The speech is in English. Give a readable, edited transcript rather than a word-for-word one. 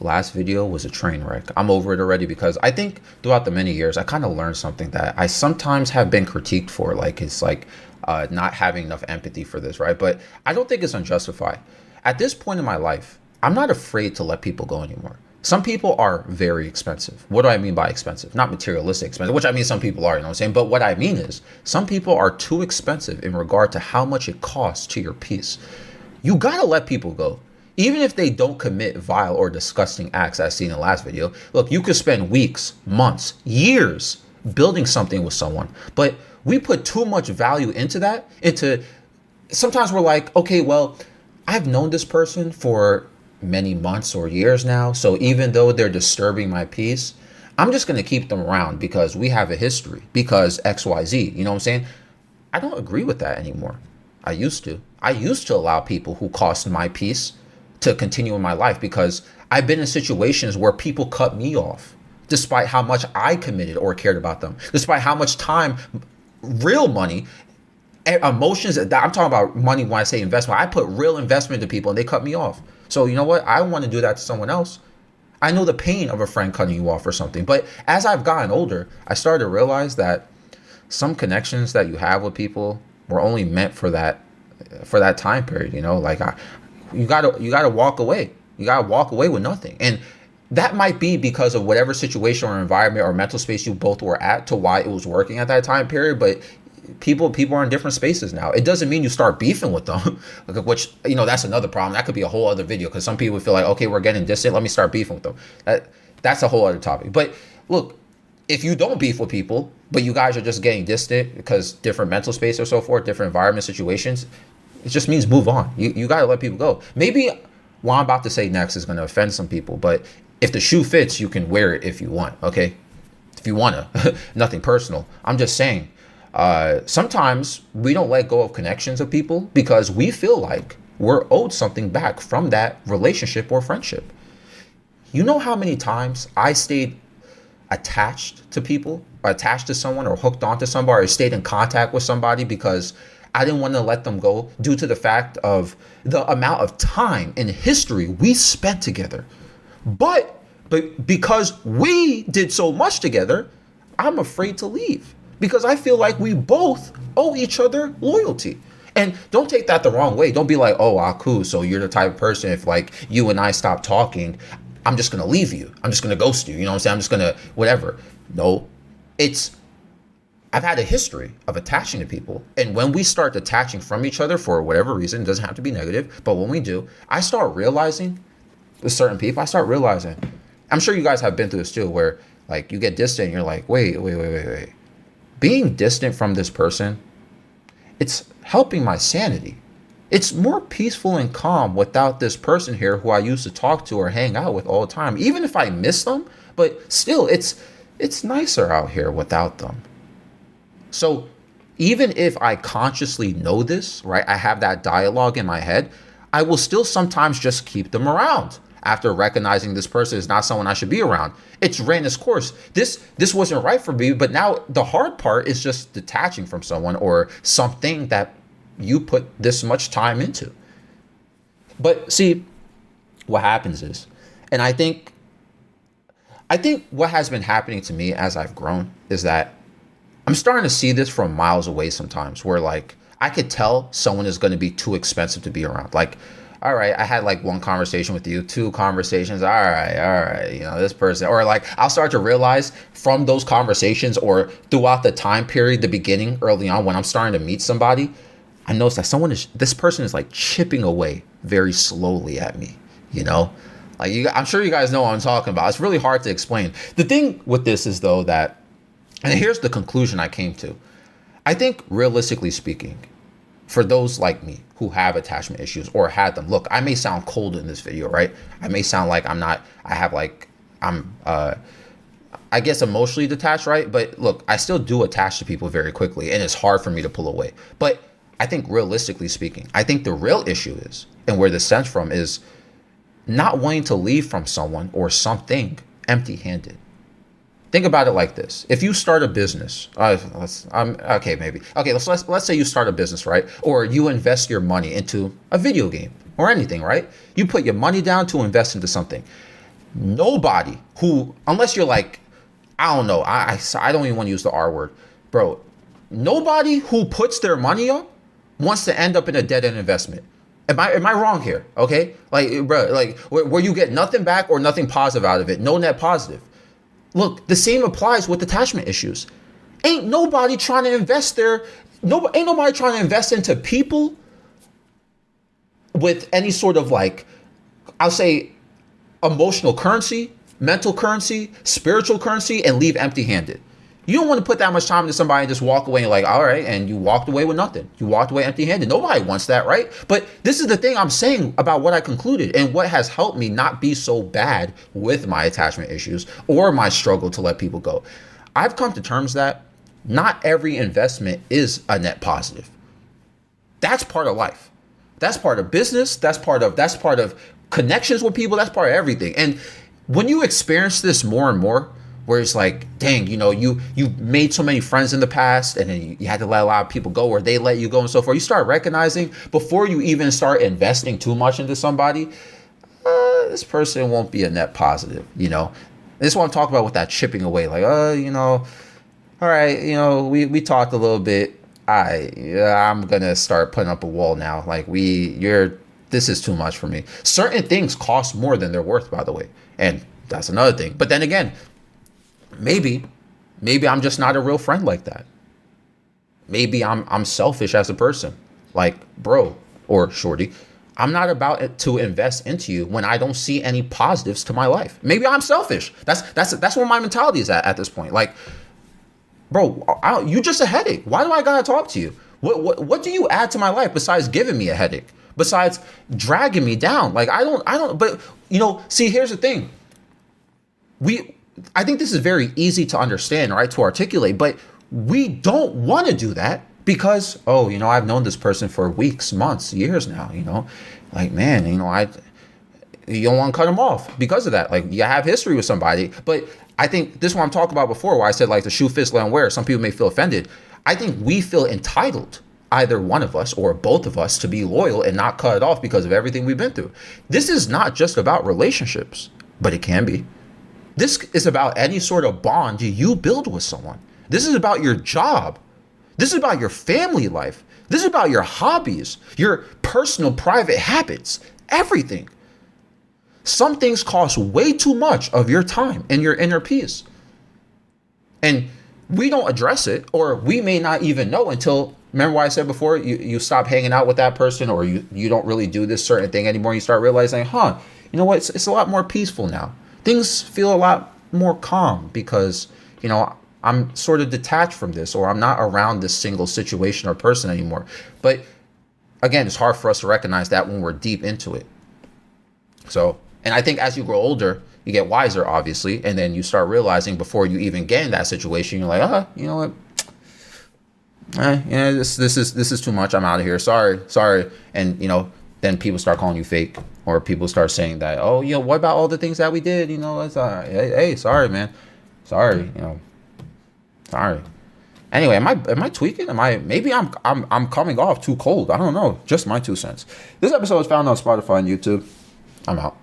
last video was a train wreck. I'm over it already because I think throughout the many years, I kind of learned something that I sometimes have been critiqued for. Like, it's like not having enough empathy for this, right? But I don't think it's unjustified. At this point in my life, I'm not afraid to let people go anymore. Some people are very expensive. What do I mean by expensive? Not materialistic expensive, which I mean some people are, you know what I'm saying? But what I mean is some people are too expensive in regard to how much it costs to your peace. You gotta let people go. Even if they don't commit vile or disgusting acts as seen in the last video. Look, you could spend weeks, months, years building something with someone, but we put too much value into that. Sometimes we're like, okay, well, I've known this person for many months or years now. So even though they're disturbing my peace, I'm just going to keep them around because we have a history, because XYZ, you know what I'm saying? I don't agree with that anymore. I used to. I used to allow people who cost my peace to continue in my life because I've been in situations where people cut me off despite how much I committed or cared about them, despite how much time, real money, emotions. I'm talking about money when I say investment. I put real investment into people and they cut me off. So you know what? I want to do that to someone else. I know the pain of a friend cutting you off or something. But as I've gotten older, I started to realize that some connections that you have with people were only meant for that time period. You know, like you gotta walk away. You gotta walk away with nothing. And that might be because of whatever situation or environment or mental space you both were at to why it was working at that time period. But people are in different spaces now. It doesn't mean you start beefing with them, which, you know, that's another problem. That could be a whole other video because some people feel like, okay, we're getting distant, let me start beefing with them. That's a whole other topic. But look, if you don't beef with people, but you guys are just getting distant because different mental space or so forth, different environment situations, it just means move on. You got to let people go. Maybe what I'm about to say next is going to offend some people, but if the shoe fits, you can wear it if you want, okay? If you want to. Nothing personal. I'm just saying, sometimes we don't let go of connections of people because we feel like we're owed something back from that relationship or friendship. You know how many times I stayed attached to people, or attached to someone, or hooked onto somebody, or stayed in contact with somebody because I didn't want to let them go due to the fact of the amount of time and history we spent together. But because we did so much together, I'm afraid to leave because I feel like we both owe each other loyalty. And don't take that the wrong way. Don't be like, oh, Aku, so you're the type of person, if like you and I stop talking, I'm just going to leave you. I'm just going to ghost you. You know what I'm saying? I'm just going to whatever. No, I've had a history of attaching to people. And when we start detaching from each other for whatever reason, it doesn't have to be negative, but when we do, I start realizing with certain people, I'm sure you guys have been through this too, where like you get distant and you're like, wait. Being distant from this person, it's helping my sanity. It's more peaceful and calm without this person here who I used to talk to or hang out with all the time, even if I miss them, but still it's nicer out here without them. So even if I consciously know this, right, I have that dialogue in my head, I will still sometimes just keep them around after recognizing this person is not someone I should be around. It's ran its course. This wasn't right for me, but now the hard part is just detaching from someone or something that you put this much time into. But see, what happens is, and I think what has been happening to me as I've grown is that I'm starting to see this from miles away sometimes, where like I could tell someone is going to be too expensive to be around. Like, all right, I had like one conversation with you, two conversations. All right, you know, this person, or like I'll start to realize from those conversations or throughout the time period, the beginning, early on, when I'm starting to meet somebody, I notice that this person is like chipping away very slowly at me, you know? Like I'm sure you guys know what I'm talking about. It's really hard to explain. The thing with this is though that, and here's the conclusion I came to. I think realistically speaking, for those like me who have attachment issues or had them, look, I may sound cold in this video, right? I may sound like I guess emotionally detached, right? But look, I still do attach to people very quickly and it's hard for me to pull away. But I think realistically speaking, I think the real issue is, and where this stems from, is not wanting to leave from someone or something empty-handed. Think about it like this. If you start a business, let's say you start a business, right? Or you invest your money into a video game or anything, right? You put your money down to invest into something. Nobody who, unless you're like, I don't know, I don't even want to use the R word, bro. Nobody who puts their money up wants to end up in a dead end investment. Am I wrong here? Okay, like, bro, like where you get nothing back or nothing positive out of it, no net positive. Look, the same applies with attachment issues. Ain't nobody trying to invest there. No, ain't nobody trying to invest into people with any sort of like, I'll say, emotional currency, mental currency, spiritual currency, and leave empty-handed. You don't want to put that much time into somebody and just walk away and like, all right, and you walked away with nothing. You walked away empty-handed. Nobody wants that, right? But this is the thing I'm saying about what I concluded and what has helped me not be so bad with my attachment issues or my struggle to let people go. I've come to terms that not every investment is a net positive. That's part of life. That's part of business. That's part of connections with people. That's part of everything. And when you experience this more and more, where it's like, dang, you made so many friends in the past, and then you had to let a lot of people go, or they let you go, and so forth. You start recognizing before you even start investing too much into somebody, this person won't be a net positive. This is what I'm talking about with that chipping away. Like, all right, we talked a little bit. I'm gonna start putting up a wall now. Like this is too much for me. Certain things cost more than they're worth, by the way, and that's another thing. But then again, maybe I'm just not a real friend like that. Maybe I'm selfish as a person. Like, bro or shorty, I'm not about to invest into you when I don't see any positives to my life. Maybe I'm selfish. That's where my mentality is at this point. Like, bro, you just a headache. Why do I gotta talk to you? What do you add to my life besides giving me a headache? Besides dragging me down? Like, I don't. But see, here's the thing. I think this is very easy to understand, right? To articulate, but we don't want to do that because, I've known this person for weeks, months, years now. Like, man, you don't want to cut them off because of that. Like, you have history with somebody, but I think this is what I'm talking about before, where I said like the shoe fits, let 'em wear. Some people may feel offended. I think we feel entitled, either one of us or both of us, to be loyal and not cut it off because of everything we've been through. This is not just about relationships, but it can be. This is about any sort of bond you build with someone. This is about your job. This is about your family life. This is about your hobbies, your personal private habits, everything. Some things cost way too much of your time and your inner peace. And we don't address it, or we may not even know until, remember what I said before, you stop hanging out with that person, or you don't really do this certain thing anymore. You start realizing, you know what, it's a lot more peaceful now. Things feel a lot more calm because, I'm sort of detached from this, or I'm not around this single situation or person anymore. But again, it's hard for us to recognize that when we're deep into it. So, and I think as you grow older, you get wiser, obviously, and then you start realizing before you even get in that situation, you're like, you know what? This is too much. I'm out of here. Sorry. And then people start calling you fake, or people start saying that, what about all the things that we did? It's hey, sorry, man. Sorry. Sorry. Anyway, am I tweaking? Maybe I'm coming off too cold. I don't know. Just my 2 cents. This episode is found on Spotify and YouTube. I'm out.